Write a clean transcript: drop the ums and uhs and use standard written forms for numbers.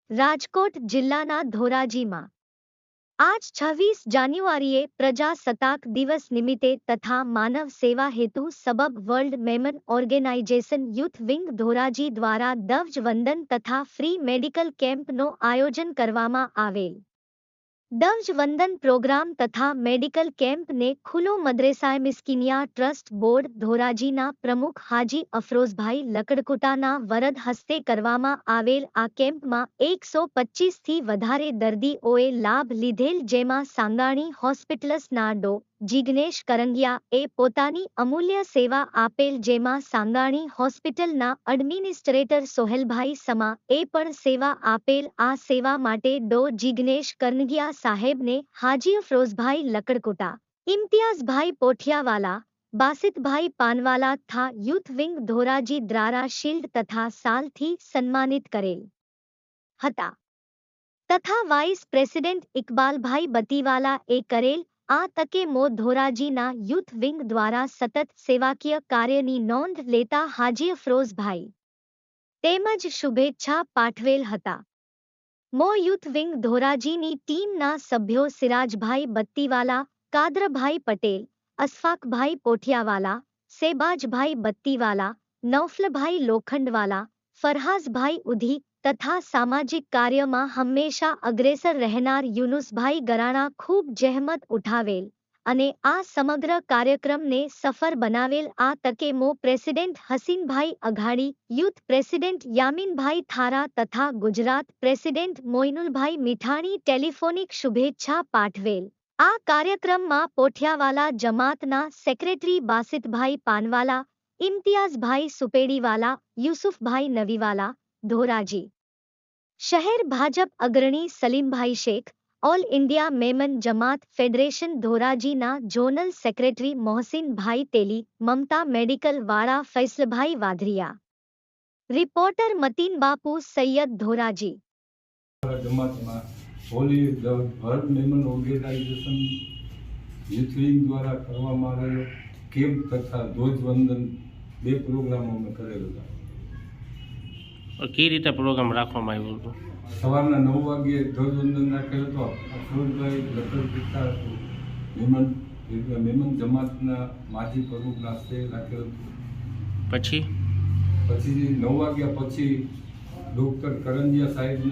રાજકોટ જિલ્લાના ધોરાજીમાં આજ 26 જાન્યુઆરીએ પ્રજાસત્તાક દિવસ નિમિત્તે તથા માનવ સેવા હેતુ સબબ world Memon organization youth wing Dhoraji દ્વારા ધ્વજવંદન તથા ફ્રી મેડિકલ કેમ્પનો આયોજન કરવામાં આવેલ। ધ્વજવંદન પ્રોગ્રામ તથા મેડિકલ કેમ્પને ખુલ્લો મદ્રેસાએ મિસ્કિનિયા ટ્રસ્ટ બોર્ડ ધોરાજીના પ્રમુખ હાજી અફરોઝભાઈ લકડકુટાના વરદ હસ્તે કરવામાં આવેલ। આ કેમ્પમાં 125થી વધારે દર્દીઓએ લાભ લીધેલ, જેમાં સાંગાણી હોસ્પિટલના ડો. જિગ્નેશ કરંગિયા એ પોતાની અમૂલ્ય સેવા આપેલ, જેમાં સાંગાણી હોસ્પિટલના એડમિનિસ્ટ્રેટર સોહેલભાઈ સમા એ પણ સેવા આપેલ। આ સેવા માટે ડો. જિગ્નેશ કરંગિયા સાહેબને હાજી અફરોઝભાઈ લકડકુટા, ઇમ્તિયાઝભાઈ પોઠિયાવાલા, બાસિતભાઈ પાનવાલા તથા યુથ વિંગ ધોરાજી દ્વારા શિલ્ડ તથા શાલથી સન્માનિત કરેલ હતા તથા વાઇસ પ્રેસિડેન્ટ ઇકબાલભાઈ બતીવાલા એ કરેલ। આ તકે મો ધોરાજીના યુથ વિંગ દ્વારા સતત સેવાકીય કાર્યની નોંધ લેતા હાજી અફરોઝભાઈ તેમજ શુભેચ્છા પાઠવેલ હતા। મો યુથ વિંગ ધોરાજીની ટીમના સભ્યો સિરાજભાઈ બત્તીવાલા, કાદરભાઈ પટેલ, અશફાકભાઈ પોઠિયાવાલા, સેબાજભાઈ બત્તીવાલા, નૌફલભાઈ લોખંડવાલા, ફરહાઝભાઈ ઉધી તથા સામાજિક કાર્યમાં હંમેશા અગ્રેસર રહેનાર યુનુસભાઈ ગરાણા ખૂબ જહેમત ઉઠાવેલ અને આ સમગ્ર કાર્યક્રમને સફળ બનાવેલ। આ તકે મો president હસીનભાઈ Aghadi, youth president યામીનભાઈ Thara તથા ગુજરાત પ્રેસિડેન્ટ મોઇનુલભાઈ મીઠાણી ટેલિફોનિક શુભેચ્છા પાઠવેલ। આ કાર્યક્રમમાં પોઠિયાવાલા જમાતના સેક્રેટરી બાસિતભાઈ પાનવાલા, ઇમ્તિયાઝભાઈ સુપેડીવાલા, યુસુફભાઈ નવીવાલા, ધોરાજી શહેર ભાજપ અગ્રણી Salimbhai Shaikh, all India Memon Jamat federation ધોરાજીના zonal secretary Mohsinbhai Teli, Mamta medical વાળા ફૈસલભાઈ વાધરિયા। રિપોર્ટર મતીન બાપુ સૈયદ, ધોરાજી। જમાતમાં holy world Memon organization youth wing દ્વારા કરવામાં આવેલો કેમ્પ તથા ધ્વજવંદન બે પ્રોગ્રામો અમે કરેલ હતા। કઈ રીતે પ્રોગ્રામ રાખવામાં આવ્યો હતો? સવારના 9 વાગ્યે ધ્વજવંદન રાખેલ હતો। અફરોઝભાઈ લકડકુટા મેમન જમાતના માજી પ્રમુખના હસ્તે રાખેલ હતું। પછી 9 વાગ્યા પછી ડૉક્ટર કરંજિયા સાહેબના